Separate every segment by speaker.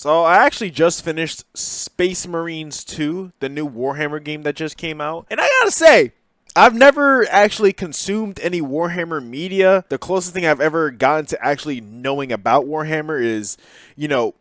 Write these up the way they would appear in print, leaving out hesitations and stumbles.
Speaker 1: So I actually just finished Space Marines 2, the new Warhammer game that just came out. And I gotta say, I've never actually consumed any Warhammer media. The closest thing I've ever gotten to actually knowing about Warhammer is,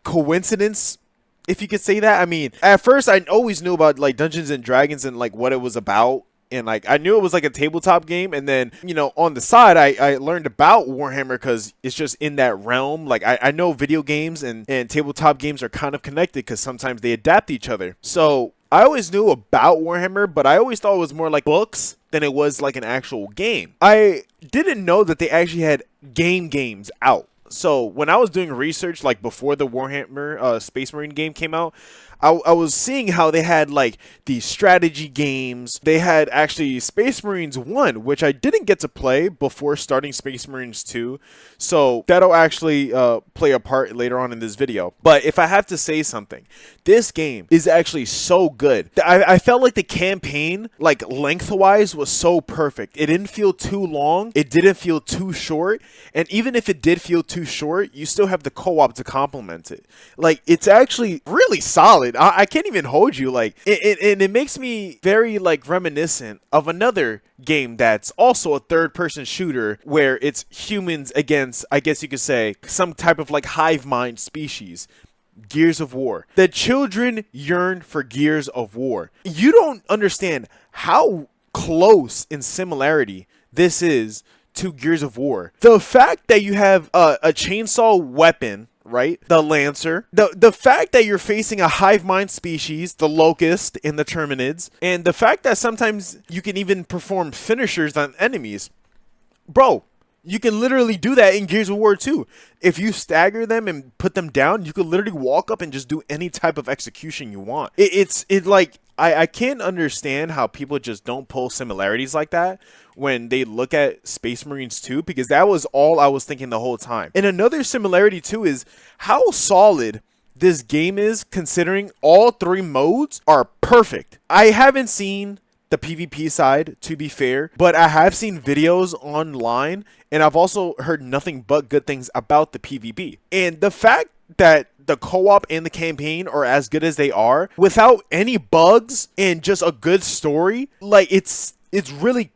Speaker 1: coincidence, if you could say that. I mean, at first I always knew about like Dungeons and Dragons and like what it was about. And like I knew it was like a tabletop game, and then on the side I learned about Warhammer because it's just in that realm. Like I know video games and tabletop games are kind of connected because sometimes they adapt each other. So I always knew about Warhammer, but I always thought it was more like books than it was like an actual game. I didn't know that they actually had games out. So when I was doing research, like before the Warhammer Space Marine game came out, I was seeing how they had like these strategy games. They had actually Space Marines 1, which I didn't get to play before starting Space Marines 2. So that'll actually play a part later on in this video. But if I have to say something, this game is actually so good. I felt like the campaign, like lengthwise, was so perfect. It didn't feel too long. It didn't feel too short. And even if it did feel too short, you still have the co-op to complement it. Like, it's actually really solid. I can't even hold you. Like, it makes me very like reminiscent of another game that's also a third-person shooter where it's humans against, I guess you could say, some type of like hive mind species. Gears of War. The children yearn for Gears of War. You don't understand how close in similarity this is to Gears of War. The fact that you have a chainsaw weapon, right? The Lancer. The fact that you're facing a hive mind species, the Locust and the Terminids, and the fact that sometimes you can even perform finishers on enemies. Bro, you can literally do that in Gears of War 2. If you stagger them and put them down, you could literally walk up and just do any type of execution you want. It's like, I can't understand how people just don't pull similarities like that when they look at Space Marines 2, because that was all I was thinking the whole time. And another similarity too is how solid this game is, considering all three modes are perfect. I haven't seen the PvP side, to be fair, but I have seen videos online, and I've also heard nothing but good things about the PvP. And the fact that the co-op and the campaign are as good as they are, without any bugs and just a good story, like it's really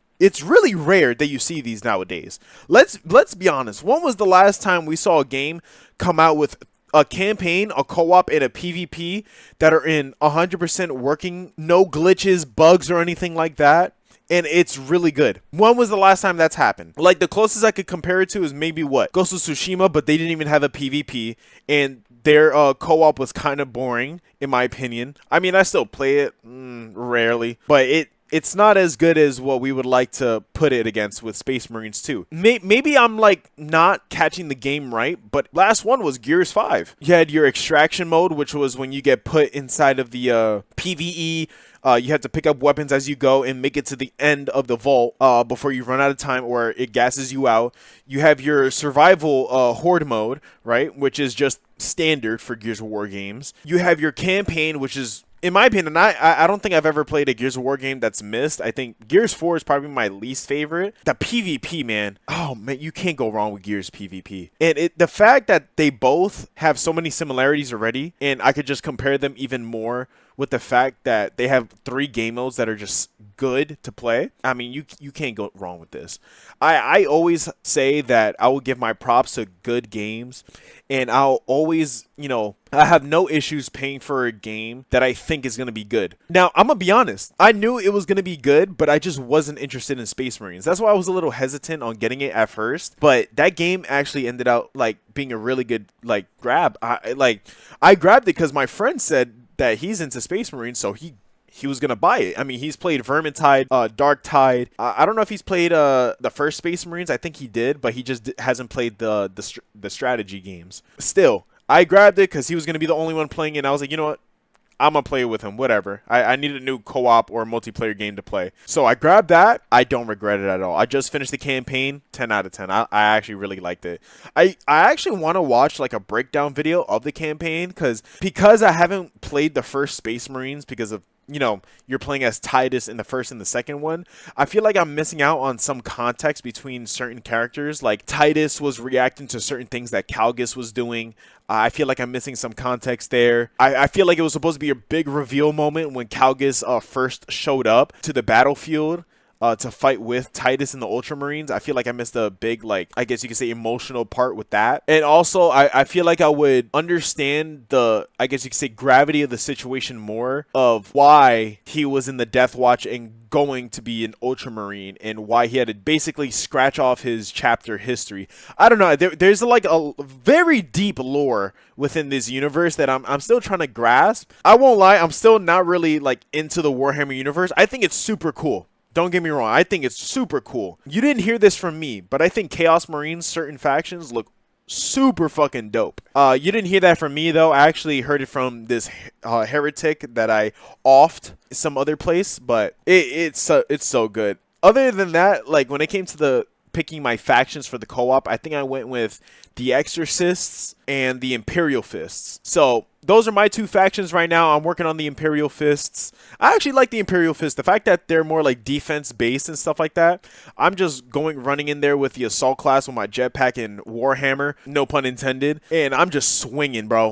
Speaker 1: rare that you see these nowadays. Let's be honest. When was the last time we saw a game come out with a campaign, a co-op, and a PvP that are in 100% working, no glitches, bugs, or anything like that? And it's really good. When was the last time that's happened? Like, the closest I could compare it to is maybe what? Ghost of Tsushima, but they didn't even have a PvP, and their co-op was kind of boring, in my opinion. I mean, I still play it rarely, but it's not as good as what we would like to put it against with Space Marines 2. Maybe I'm like not catching the game right, but last one was Gears 5. You had your extraction mode, which was when you get put inside of the PvE. You have to pick up weapons as you go and make it to the end of the vault before you run out of time or it gasses you out. You have your survival horde mode, right, which is just standard for Gears of War games. You have your campaign, which is, in my opinion, I don't think I've ever played a Gears of War game that's missed. I think Gears 4 is probably my least favorite. The PvP, man. Oh, man, you can't go wrong with Gears PvP. And the fact that they both have so many similarities already, and I could just compare them even more with the fact that they have 3 game modes that are just good to play. I mean, you can't go wrong with this. I always say that I will give my props to good games, and I'll always, I have no issues paying for a game that I think is going to be good. Now, I'm going to be honest. I knew it was going to be good, but I just wasn't interested in Space Marines. That's why I was a little hesitant on getting it at first. But that game actually ended up like being a really good like grab. I grabbed it because my friend said that he's into Space Marines, so he was gonna buy it. I mean, he's played Vermintide, Darktide. I don't know if he's played the first Space Marines. I think he did, but he just hasn't played the strategy games. Still, I grabbed it because he was gonna be the only one playing it, and I was like, you know what? I'm gonna play it with him, whatever. I needed a new co-op or multiplayer game to play. So I grabbed that. I don't regret it at all. I just finished the campaign, 10 out of 10. I actually really liked it. I actually want to watch like a breakdown video of the campaign because I haven't played the first Space Marines because of you know, you're playing as Titus in the first and the second one, I feel like I'm missing out on some context between certain characters. Like Titus was reacting to certain things that Calgus was doing. I feel like I'm missing some context there. I feel like it was supposed to be a big reveal moment when Calgus first showed up to the battlefield to fight with Titus and the Ultramarines. I feel like I missed a big, like, I guess you could say emotional part with that. And also, I feel like I would understand the, I guess you could say, gravity of the situation more of why he was in the Death Watch and going to be an Ultramarine and why he had to basically scratch off his chapter history. I don't know. There's like a very deep lore within this universe that I'm still trying to grasp. I won't lie. I'm still not really like into the Warhammer universe. I think it's super cool. Don't get me wrong, I think it's super cool. You didn't hear this from me, but I think Chaos Marines, certain factions, look super fucking dope. You didn't hear that from me, though. I actually heard it from this heretic that I offed some other place, but it's so good. Other than that, like, when it came to the picking my factions for the co-op, I think I went with the Exorcists and the Imperial Fists. So those are my two factions right now. I'm working on the Imperial Fists. I actually like the Imperial Fists. The fact that they're more like defense based and stuff like that. I'm just running in there with the assault class with my jetpack and Warhammer, no pun intended, and I'm just swinging, bro.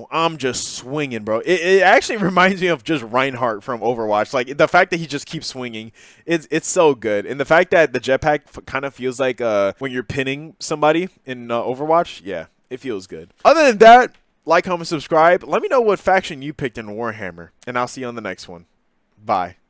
Speaker 1: It actually reminds me of just Reinhardt from Overwatch. Like, the fact that he just keeps swinging, it's so good. And the fact that the jetpack kind of feels like when you're pinning somebody in Overwatch, yeah, it feels good. Other than that, like, comment, subscribe. Let me know what faction you picked in Warhammer, and I'll see you on the next one. Bye.